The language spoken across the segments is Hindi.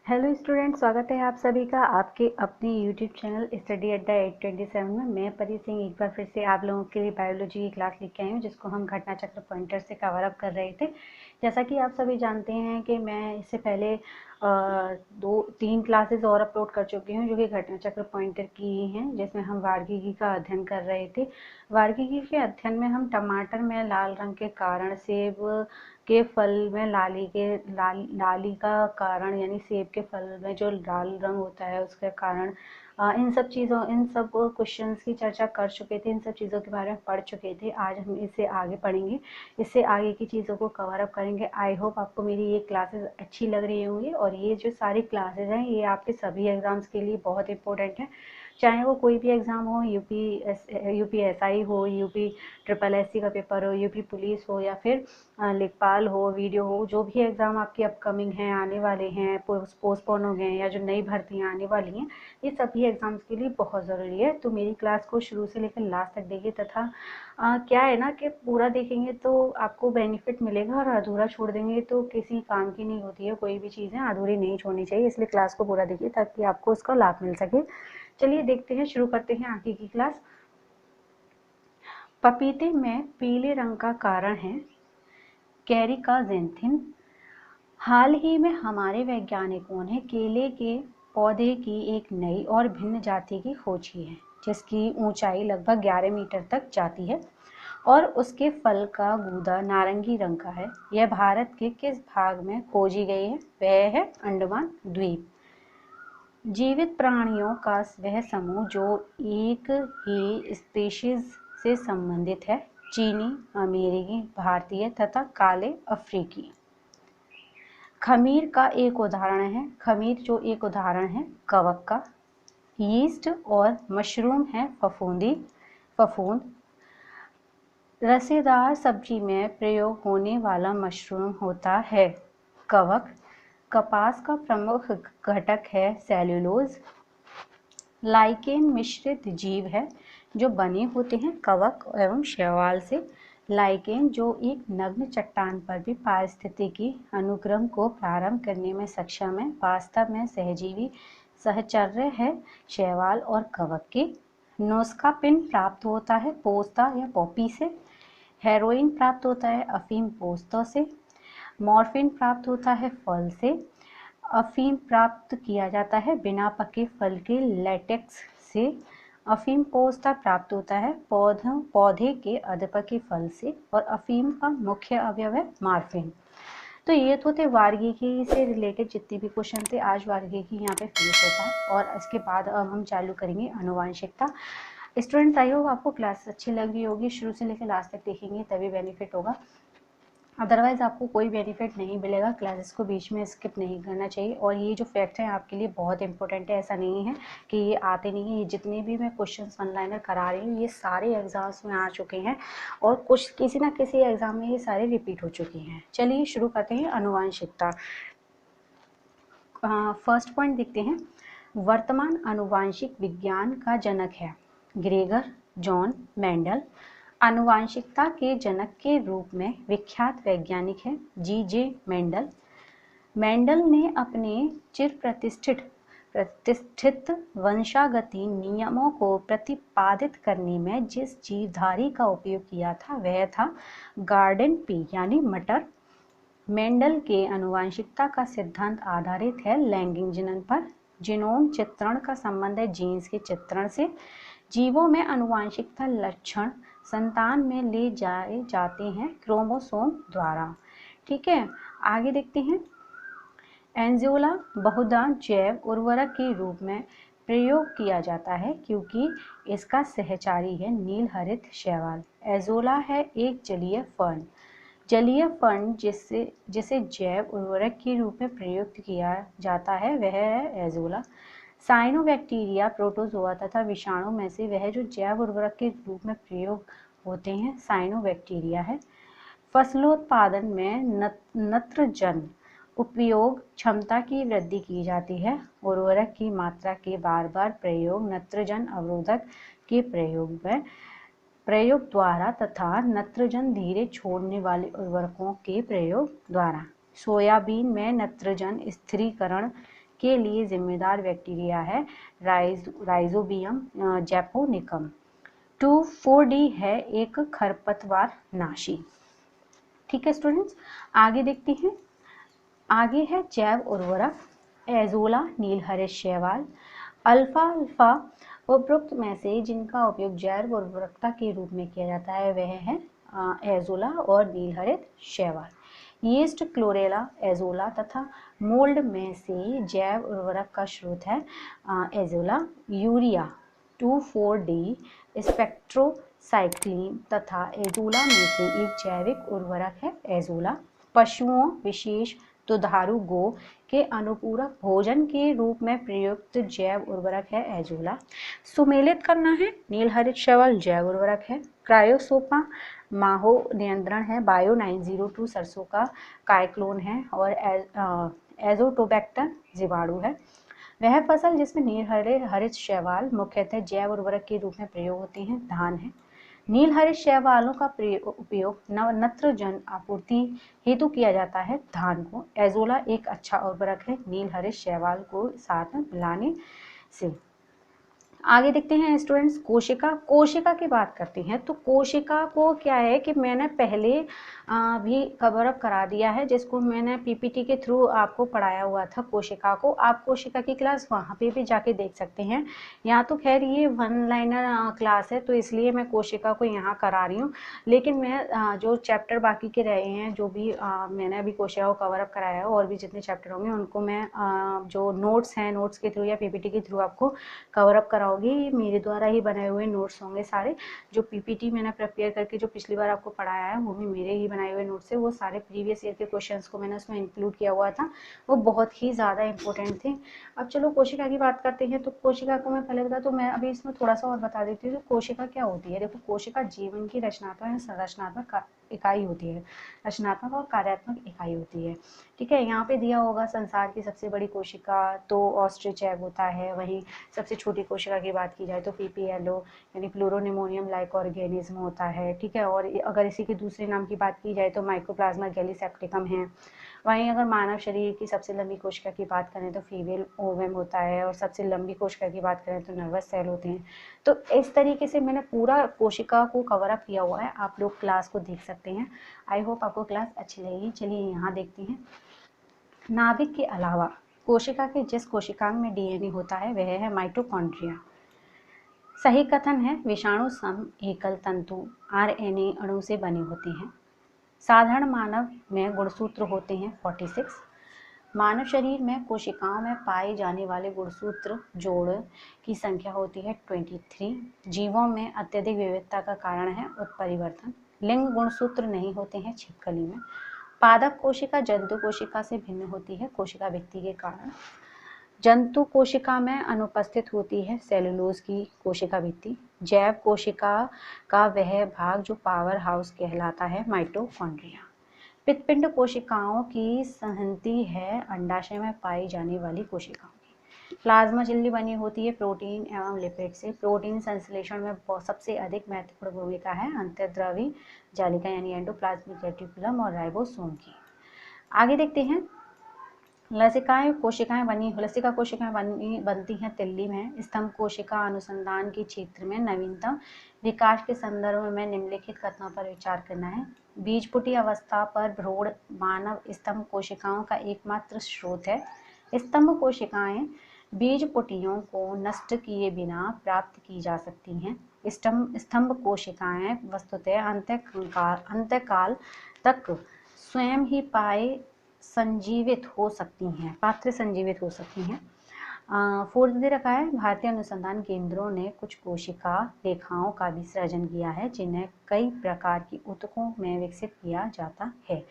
हेलो स्टूडेंट, स्वागत है आप सभी का आपके अपने यूट्यूब चैनल स्टडी अड्डा 827 में। मैं परी सिंह एक बार फिर से आप लोगों के लिए बायोलॉजी की क्लास लेके आई हूँ, जिसको हम घटना चक्र पॉइंटर से कवर अप कर रहे थे। जैसा कि आप सभी जानते हैं कि मैं इससे पहले 2-3 क्लासेस और अपलोड कर चुकी हूँ, जो कि घटना चक्र पॉइंटर की ही हैं, जिसमें हम वार्गिकी का अध्ययन कर रहे थे। वार्गिकी के अध्ययन में हम टमाटर में लाल रंग के कारण, सेब के फल में लाली का कारण, यानी सेब के फल में जो लाल रंग होता है उसके कारण, इन सब क्वेश्चंस की चर्चा कर चुके थे। इन सब चीज़ों के बारे में पढ़ चुके थे। आज हम इसे आगे पढ़ेंगे, इससे आगे की चीज़ों को कवर अप करेंगे। आई होप आपको मेरी ये क्लासेस अच्छी लग रही होंगी, और ये जो सारी क्लासेस हैं ये आपके सभी एग्ज़ाम्स के लिए बहुत इंपॉर्टेंट है। चाहे वो कोई भी एग्ज़ाम हो, यूपीएसआई हो, यूपी ट्रिपल एससी का पेपर हो, यूपी पुलिस हो, या फिर लेखपाल हो, वीडियो हो, जो भी एग्ज़ाम आपके अपकमिंग हैं, आने वाले हैं, पोस्टपोन हो गए हैं, या जो नई भर्तियाँ आने वाली हैं, ये सभी एग्ज़ाम्स के लिए बहुत ज़रूरी है। तो मेरी क्लास को शुरू से लेकर लास्ट तक देखिए, तथा क्या है ना कि पूरा देखेंगे तो आपको बेनिफिट मिलेगा, और अधूरा छोड़ देंगे तो किसी काम की नहीं होती है। कोई भी चीज़ें अधूरी नहीं छोड़नी चाहिए, इसलिए क्लास को पूरा देखिए ताकि आपको उसका लाभ मिल सके। चलिए देखते हैं, शुरू करते हैं आगे की क्लास। पपीते में पीले रंग का कारण है कैरिकाजेंथिन। हाल ही में हमारे वैज्ञानिकों ने केले के पौधे की एक नई और भिन्न जाति की खोज की है, जिसकी ऊंचाई लगभग 11 मीटर तक जाती है और उसके फल का गूदा नारंगी रंग का है। यह भारत के किस भाग में खोजी गई है? वह है अंडमान द्वीप। जीवित प्राणियों का वह समूह जो एक ही स्पीशीज से संबंधित है: चीनी, अमेरिकी, भारतीय तथा काले अफ्रीकी। खमीर का एक उदाहरण है कवक का। यीस्ट और मशरूम है फफूंद। रसेदार सब्जी में प्रयोग होने वाला मशरूम होता है कवक। कपास का प्रमुख घटक है सेल्यूलोज। लाइकेन मिश्रित जीव है जो बने होते हैं कवक एवं शैवाल से। लाइकेन जो एक नग्न चट्टान पर भी पारिस्थितिकी अनुक्रम को प्रारंभ करने में सक्षम है, वास्तव में सहजीवी सहचर्य है शैवाल और कवक के। नोस्कापिन प्राप्त होता है पोस्ता या पॉपी से। हेरोइन प्राप्त होता है अफीम पोस्तों से। मॉर्फिन प्राप्त होता है फल से। अफीम प्राप्त किया जाता है बिना पके फल के लेटेक्स से। अफीम पोस्ता प्राप्त होता है पौधे के अधपके फल से। और अफीम का मुख्य अवयव है मॉर्फिन। तो ये तो थे वार्गिकी से रिलेटेड जितने भी क्वेश्चन थे। आज वार्गिकी यहाँ पे फिनिश होता है, और इसके बाद अब हम चालू करेंगे आनुवांशिकता। स्टूडेंट्स, आई होप आपको क्लास अच्छी लग रही होगी। शुरू से लेकर लास्ट तक देखेंगे तभी बेनिफिट होगा, अदरवाइज़ आपको कोई बेनिफिट नहीं मिलेगा। क्लासेस को बीच में स्किप नहीं करना चाहिए। और ये जो फैक्ट हैं आपके लिए बहुत इंपॉर्टेंट है, ऐसा नहीं है कि ये आते नहीं हैं। ये जितने भी मैं क्वेश्चंस ऑनलाइनर करा रही हूँ ये सारे एग्जाम्स में आ चुके हैं, और कुछ किसी ना किसी एग्जाम में ये सारे रिपीट हो चुके हैं। चलिए शुरू करते हैं आनुवांशिकता। फर्स्ट पॉइंट देखते हैं। वर्तमान आनुवांशिक विज्ञान का जनक है ग्रेगर जॉन मेंडल। आनुवांशिकता के जनक के रूप में विख्यात वैज्ञानिक है जी.जे. मेंडल। मेंडल ने अपने चिर प्रतिष्ठित वंशागति नियमों को प्रतिपादित करने में जिस जीवधारी का उपयोग किया था वह था गार्डन पी यानी मटर। मेंडल के आनुवांशिकता का सिद्धांत आधारित है लैंगिक जनन पर। जीनोम चित्रण का संबंध है जीन्स के चित्रण से। जीवों में आनुवांशिकता लक्षण संतान में ले जाए जाते हैं क्रोमोसोम द्वारा। ठीक है, आगे देखते हैं। एंजोला बहुधा जैव उर्वरक के रूप में प्रयोग किया जाता है क्योंकि इसका सहचारी है नील हरित शैवाल। एजोला है एक जलीय फर्न जिसे जैव उर्वरक के रूप में प्रयुक्त किया जाता है वह है एजोला। साइनोबैक्टीरिया, प्रोटोजोआ तथा विषाणु में से वह जो जैव उर्वरक के रूप में प्रयोग होते हैं साइनोबैक्टीरिया है। फसलोत्पादन में नत्रजन उपयोग क्षमता की वृद्धि की जाती है। उर्वरक की मात्रा के बार बार प्रयोग नत्रजन अवरोधक के प्रयोग द्वारा तथा नत्रजन धीरे छोड़ने वाले उर्वरकों के प्रयोग द्वारा। सोयाबीन में नत्रजन स्थिरीकरण के लिए जिम्मेदार बैक्टीरिया है राइजोबियम जैपोनिकम। 2,4-D है एक खरपतवार नाशी। ठीक है स्टूडेंट्स, आगे देखते हैं। आगे है जैव उर्वरक, एजोला, नीलहरित शैवाल। अल्फा उपरोक्त में से जिनका उपयोग जैव उर्वरकता के रूप में किया जाता है वह है एजोला और नीलहरित शैवाल। यीस्ट, क्लोरेला, एजोला तथा मोल्ड में से जैव उर्वरक का स्रोत है एजोला। यूरिया, 2,4-D, स्पेक्ट्रोसाइक्लिन तथा एजोला में से एक जैविक उर्वरक है एजोला। पशुओं विशेष दुधारू गो के अनुपूरक भोजन के रूप में प्रयुक्त जैव उर्वरक है एजोला। सुमेलित करना है, नीलहरित शैवाल जैव उर्वरक है। क्रायोसोपा माहो नियंत्रण है। बायो 902 सरसों का कायक्लोन है और एजोटोबैक्टर जीवाणु है। वह फसल जिसमें नीलहरित शैवाल मुख्यतः जैव उर्वरक के रूप में प्रयोग होते हैं धान है। नीलहरित शैवालों का उपयोग नत्रजन आपूर्ति हेतु किया जाता है धान को। एजोला एक अच्छा उर्वरक है नीलहरित शैवाल को साथ में मिलाने से। आगे देखते हैं स्टूडेंट्स, कोशिका की बात करते हैं। तो कोशिका को क्या है कि मैंने पहले भी कवर अप करा दिया है, जिसको मैंने पीपीटी के थ्रू आपको पढ़ाया हुआ था कोशिका को। आप कोशिका की क्लास वहाँ पे भी जाके देख सकते हैं। यहाँ तो खैर ये 1 लाइनर क्लास है तो इसलिए मैं कोशिका को यहाँ करा रही हूँ, लेकिन मैं जो चैप्टर बाकी के रहे हैं, जो भी मैंने अभी कोशिका को कवर अप कराया है, और भी जितने चैप्टर होंगे उनको मैं जो नोट्स हैं नोट्स के थ्रू या पीपीटी के थ्रू आपको कवर अप कराऊंगी। ये मेरे द्वारा ही बनाए हुए नोट्स होंगे सारे। जो पीपीटी मैंने प्रिपेयर करके जो पिछली बार आपको पढ़ाया है वो भी मेरे ही बनाए हुए नोट्स है। वो सारे प्रीवियस ईयर के क्वेश्चंस को मैंने उसमें इंक्लूड किया हुआ था, वो बहुत ही ज़्यादा इंपॉर्टेंट थे। अब चलो कोशिका की बात करते हैं। तो कोशिका को मैं पहले बता, तो मैं अभी इसमें थोड़ा सा और बता देती हूँ। तो कोशिका क्या होती है? देखो, कोशिका जीवन की रचनात्मक संरचनात्मक इकाई होती है, रचनात्मक और कार्यात्मक इकाई होती है। ठीक है, यहाँ पे दिया होगा संसार की सबसे बड़ी कोशिका तो ऑस्ट्रिच एग होता है। वहीं सबसे छोटी कोशिका की बात की जाए तो पीपीएलओ यानी प्लूरोनिमोनियम लाइक ऑर्गेनिज्म होता है। ठीक है, और अगर इसी के दूसरे नाम की बात की जाए तो माइकोप्लाज्मा गैलीसेप्टिकम है। वहीं अगर मानव शरीर की सबसे लंबी कोशिका की बात करें तो फीमेल ओवम होता है, और सबसे लंबी कोशिका की बात करें तो नर्वस सेल होते हैं। तो इस तरीके से मैंने पूरा कोशिका को कवर अप किया हुआ है, आप लोग क्लास को देख सकते हैं। आई होप आपको क्लास अच्छी लगेगी। चलिए यहाँ देखते हैं। नाभिक के अलावा कोशिका के जिस कोशिकांग में डीएनए होता है वह है माइटोकॉन्ड्रिया। सही कथन है विषाणु सम एकल तंतु आरएनए अणु से बने होते हैं। साधारण मानव में गुणसूत्र होते हैं 46। मानव शरीर में कोशिकाओं में पाए जाने वाले गुणसूत्र जोड़ की संख्या होती है 23। जीवों में अत्यधिक विविधता का कारण है उत्परिवर्तन। लिंग गुणसूत्र नहीं होते हैं छिपकली में। पादप कोशिका जंतु कोशिका से भिन्न होती है कोशिका भित्ति के कारण। जंतु कोशिका में अनुपस्थित होती है सेलुलोज की कोशिका भित्ति। जैव कोशिका का वह भाग जो पावर हाउस कहलाता है माइटोकॉन्ड्रिया। पित्तपिंड कोशिकाओं की संहति है अंडाशय में पाई जाने वाली कोशिकाओं की। प्लाज्मा झिल्ली बनी होती है प्रोटीन एवं लिपिड से। प्रोटीन संश्लेषण में सबसे अधिक महत्वपूर्ण भूमिका है अंतर्द्रवी जालिका यानी एंडोप्लाज्मिक रेटिकुलम और राइबोसोम की। आगे देखते हैं। लसिका कोशिकाएं बनती हैं तिल्ली में। स्तंभ कोशिका अनुसंधान के क्षेत्र में नवीनतम विकास के संदर्भ में निम्नलिखित कथनों पर विचार करना है। बीजपुटी अवस्था पर भ्रूण मानव स्तंभ कोशिकाओं का एकमात्र स्रोत है। स्तंभ कोशिकाएं बीजपुटियों को नष्ट किए बिना प्राप्त की जा सकती हैं। स्तंभ कोशिकाएं वस्तुतः अंतकाल तक स्वयं ही संजीवित हो सकती हैं। 4th दे रखा है भारतीय अनुसंधान केंद्रों ने कुछ कोशिका रेखाओं का भी सृजन किया है जिन्हें कई प्रकार की ऊतकों में विकसित किया जाता है।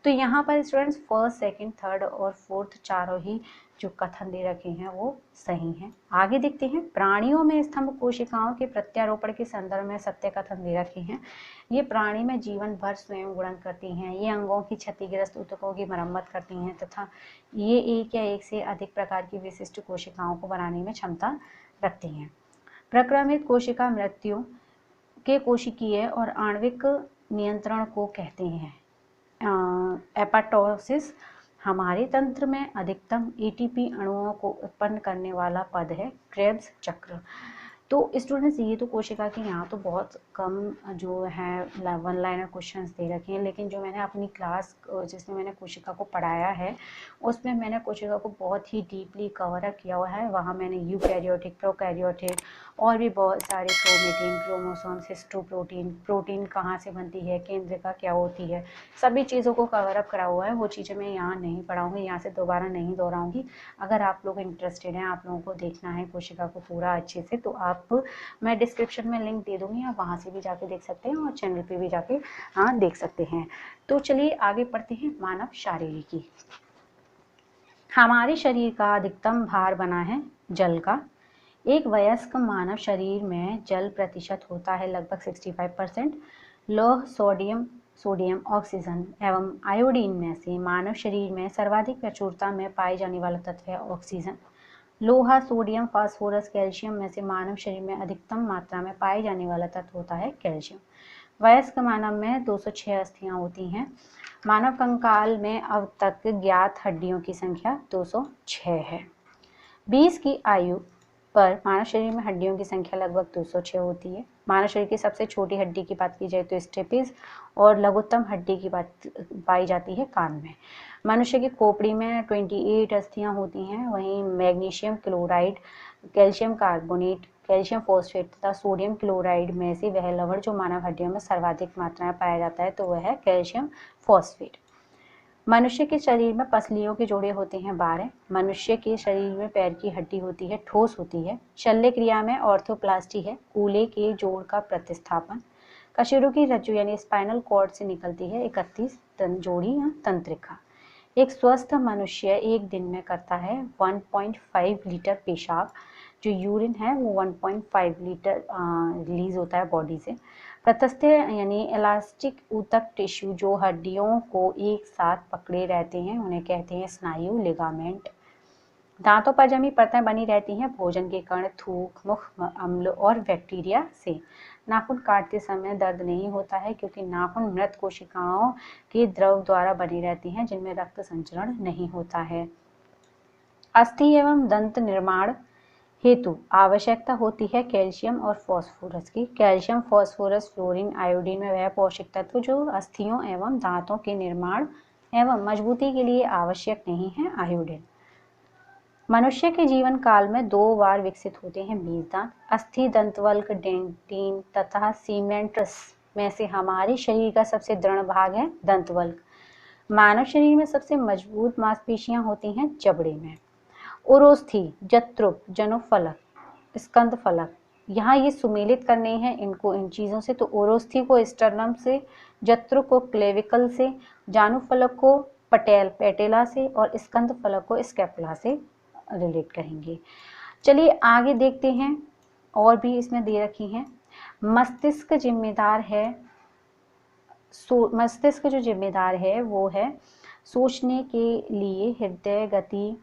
तो यहाँ पर स्टूडेंट्स 1st, 2nd, 3rd और 4th चारों ही जो कथन दे रखे हैं वो सही हैं। आगे देखते हैं। प्राणियों में स्तंभ कोशिकाओं के प्रत्यारोपण के संदर्भ में सत्य कथन दे रखे हैं। ये प्राणी में जीवन भर स्वयं गुणन करती हैं। ये अंगों की क्षतिग्रस्त ऊतकों की मरम्मत करती हैं तथा ये एक या एक से अधिक प्रकार की विशिष्ट कोशिकाओं को बनाने में क्षमता रखती हैं। प्रक्रमित कोशिका मृत्यु के कोशिकीय और आणविक नियंत्रण को कहते हैं एपाटोसिस। हमारे तंत्र में अधिकतम एटीपी अणुओं को उत्पन्न करने वाला पद है क्रेब्स चक्र। तो स्टूडेंट्स ये तो कोशिका के यहाँ तो बहुत कम जो है वन लाइनर क्वेश्चंस दे रखे हैं, लेकिन जो मैंने अपनी क्लास जिसमें मैंने कोशिका को पढ़ाया है उसमें मैंने कोशिका को बहुत ही डीपली कवर अप किया हुआ है। वहाँ मैंने यूकैरियोटिक, प्रोकैरियोटिक और भी बहुत सारे क्रोमेटिन, क्रोमोसोम्स, हिस्टोप्रोटीन, प्रोटीन कहाँ से बनती है, केंद्रिका क्या होती है, सभी चीज़ों को कवर अप करा हुआ है। वो चीज़ें मैं यहाँ नहीं पढ़ाऊँगी, यहाँ से दोबारा नहीं दोहराऊँगी। अगर आप लोग इंटरेस्टेड हैं, आप लोगों को देखना है कोशिका को पूरा अच्छे से, तो आप मैं डिस्क्रिप्शन में लिंक दे दूँगी, आप वहाँ से भी जाके देख सकते हैं और चैनल पे भी जाके देख सकते हैं। तो चलिए आगे पढ़ते हैं मानव शारीरिकी। हमारे शरीर का अधिकतम भार बना है जल का। एक वयस्क मानव शरीर में जल प्रतिशत होता है लगभग 65%। लौह, सोडियम, ऑक्सीजन एवं आयोडीन में से मानव शरीर में सर्वाधिक प्रचुरता में पाए जाने वाला तत्व है ऑक्सीजन। लोहा, सोडियम, फास्फोरस, कैल्शियम में से मानव शरीर में अधिकतम मात्रा में पाए जाने वाला तत्व होता है कैल्शियम। वयस्क मानव में 206 अस्थियां होती हैं। मानव कंकाल में अब तक ज्ञात हड्डियों की संख्या 206 है। 20 की आयु पर मानव शरीर में हड्डियों की संख्या लगभग 206 होती है। मानव शरीर की सबसे छोटी हड्डी की बात की जाए तो स्टेपिस और लघुत्तम हड्डी की बात पाई जाती है कान में। मनुष्य की खोपड़ी में 28 अस्थियां होती हैं। वहीं magnesium chloride, calcium carbonate, calcium phosphate तथा सोडियम क्लोराइड में से वह लवण जो मानव हड्डियों में सर्वाधिक मात्रा में पाया जाता है तो वह है कैल्शियम फॉस्फेट। मनुष्य के शरीर में पसलियों के जोड़े होते हैं 12। मनुष्य के शरीर में पैर की हड्डी होती है, ठोस होती है। शल्य क्रिया में ऑर्थोप्लास्टी है, कूल्हे के जोड़ का प्रतिस्थापन। कशेरुकी की रज्जु यानी स्पाइनल कॉर्ड से निकलती है 31 जोड़ी या तंत्रिका। एक स्वस्थ मनुष्य एक दिन में करता है 1.5 लीटर पेशाब। जो यूरिन है वो 1.5 लीटर रिलीज होता है बॉडी से। प्रतस्थ यानी इलास्टिक ऊतक टिश्यू जो हड्डियों को एक साथ पकड़े रहते हैं उन्हें कहते हैं स्नायु, लिगामेंट। दांतों पर जमी परतें बनी रहती हैं भोजन के कण, थूक, मुख अम्ल और बैक्टीरिया से। नाखून काटते समय दर्द नहीं होता है क्योंकि नाखून मृत कोशिकाओं के द्रव द्वारा बनी रहती हैं जिनमें रक्त संचरण नहीं होता है। अस्थि एवं दंत निर्माण हेतु आवश्यकता होती है कैल्शियम और फास्फोरस की। कैल्शियम, फास्फोरस, फ्लोरीन, आयोडीन में वह पोषक तत्व जो अस्थियों एवं दांतों के निर्माण एवं मजबूती के लिए आवश्यक नहीं है आयोडीन। मनुष्य के जीवन काल में 2 बार विकसित होते हैं बीज दांत। अस्थि दंतवल्क, डेंटिन तथा सीमेंट्स में से हमारे शरीर का सबसे दृढ़ भाग है दंतवल्क। मानव शरीर में सबसे मजबूत मांसपेशियां होती हैं जबड़े में। उरोस्थि, जत्रुक, जनुफलक, स्कंद फलक, यहाँ ये सुमेलित करने हैं इनको इन चीज़ों से। तो उरोस्थि को स्टर्नम से, जत्रुक को क्लेविकल से, जानुफलक को पेटेला से और स्कंद फलक को स्कैपुला से रिलेट करेंगे। चलिए आगे देखते हैं और भी इसमें दे रखी हैं। मस्तिष्क जिम्मेदार है मस्तिष्क जो जिम्मेदार है वो है सोचने के लिए, हृदय गति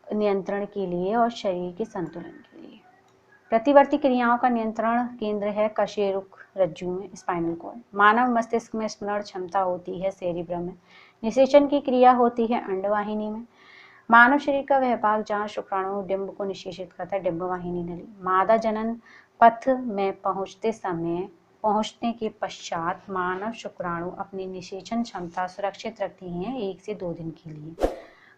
नियंत्रण के लिए और शरीर के संतुलन के लिए। प्रतिवर्ती क्रियाओं का नियंत्रण केंद्र है कशेरुक रज्जु में, स्पाइनल कॉर्ड। मानव मस्तिष्क में स्मरण क्षमता होती है सेरिब्रम में। निषेचन की क्रिया होती है अंडवाहिनी में। मानव शरीर का वह भाग जहाँ शुक्राणु डिंब को निषेचित करता है डिंबवाहिनी नली। मादा जनन पथ में पहुंचने के पश्चात मानव शुक्राणु अपनी निषेचन क्षमता सुरक्षित रखती हैं 1 से 2 दिन के लिए।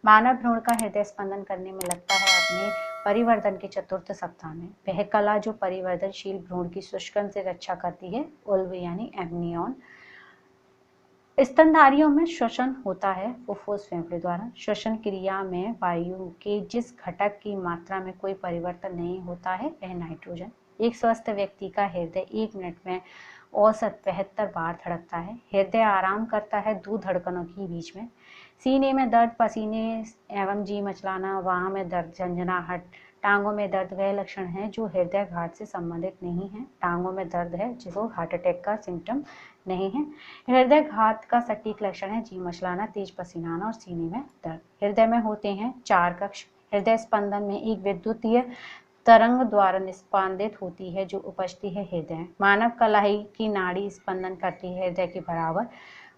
मानव भ्रूण का हृदय स्पंदन करने में लगता है अपने परिवर्तन के 4th सप्ताह में। वह कला जो परिवर्तनशील भ्रूण की शुष्कन से रक्षा करती है ओल्व यानी एम्नियन। स्तनधारियों में श्वसन होता है फुफ्फुस फेफड़े द्वारा। श्वसन क्रिया में वायु के जिस घटक की मात्रा में कोई परिवर्तन नहीं होता है वह नाइट्रोजन। एक स्वस्थ व्यक्ति का हृदय 1 मिनट में औसत 72 बार धड़कता है। हृदय आराम करता है 2 धड़कनों के बीच में। सीने में दर्द, पसीने एवं जी मचलाना, बाह में दर्द, झंझनाहट, टांगों में दर्द वह लक्षण है जो हृदय घात से संबंधित नहीं है। टांगों में दर्द है जो हार्ट अटैक का सिम्टम नहीं है। हृदय घात का सटीक लक्षण है जी मचलाना, तेज पसीना आना और सीने में दर्द। हृदय में होते हैं 4 कक्ष। हृदय स्पंदन में एक विद्युतीय तरंग द्वारा निस्पंदित होती है जो उपजती है हृदय। मानव कलाई की नाड़ी स्पंदन करती है हृदय के बराबर।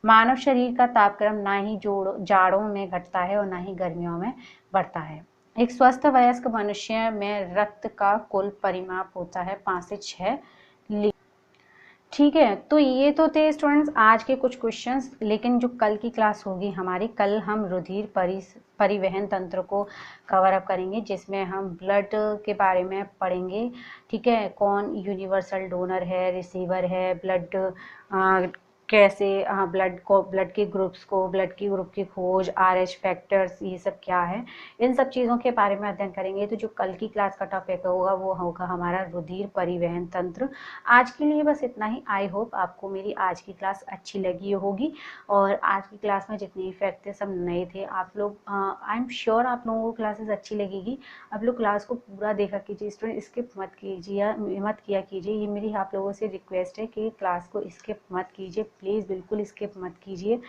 मानव शरीर का तापक्रम ना ही जाड़ों में घटता है और ना ही गर्मियों में बढ़ता है। एक स्वस्थ वयस्क मनुष्य में रक्त का कुल परिमाप होता है 5 से 6 लीटर। ठीक है, तो ये तो थे स्टूडेंट्स आज के कुछ क्वेश्चंस, लेकिन जो कल की क्लास होगी हमारी, कल हम रुधिर परिवहन तंत्र को कवर अप करेंगे, जिसमें हम ब्लड के बारे में पढ़ेंगे। ठीक है, कौन यूनिवर्सल डोनर है, रिसीवर है, ब्लड कैसे ब्लड के ग्रुप्स को, ब्लड की ग्रुप की खोज, RH फैक्टर्स, ये सब क्या है, इन सब चीज़ों के बारे में अध्ययन करेंगे। तो जो कल की क्लास का टॉपिक होगा वो होगा हमारा रुधिर परिवहन तंत्र। आज के लिए बस इतना ही। आई होप आपको मेरी आज की क्लास अच्छी लगी होगी, और आज की क्लास में जितने इफेक्ट थे सब नए थे। आप लोग आई एम श्योर आप लोगों को क्लासेस अच्छी लगेगी। आप लोग क्लास को पूरा देखा कीजिए स्टूडेंट, स्किप मत कीजिए, मत किया कीजिए। ये मेरी आप लोगों से रिक्वेस्ट है कि क्लास को स्किप मत कीजिए, प्लीज़ बिल्कुल स्किप मत कीजिए,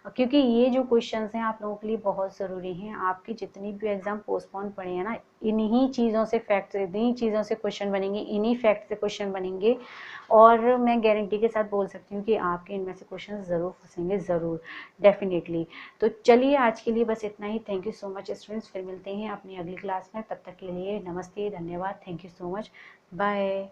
क्योंकि ये जो क्वेश्चंस हैं आप लोगों के लिए बहुत ज़रूरी हैं। आपके जितनी भी एग्जाम पोस्टपोन पड़े हैं ना, इन्हीं चीज़ों से फैक्ट, इन्हीं चीज़ों से क्वेश्चन बनेंगे, इन्हीं फैक्ट से क्वेश्चन बनेंगे, और मैं गारंटी के साथ बोल सकती हूँ कि आपके इनमें से क्वेश्चन ज़रूर फंसेंगे, ज़रूर, डेफिनेटली। तो चलिए आज के लिए बस इतना ही। Thank you so much students, फिर मिलते हैं अपनी अगली क्लास में। तब तक के लिए नमस्ते, धन्यवाद, thank you so much, bye.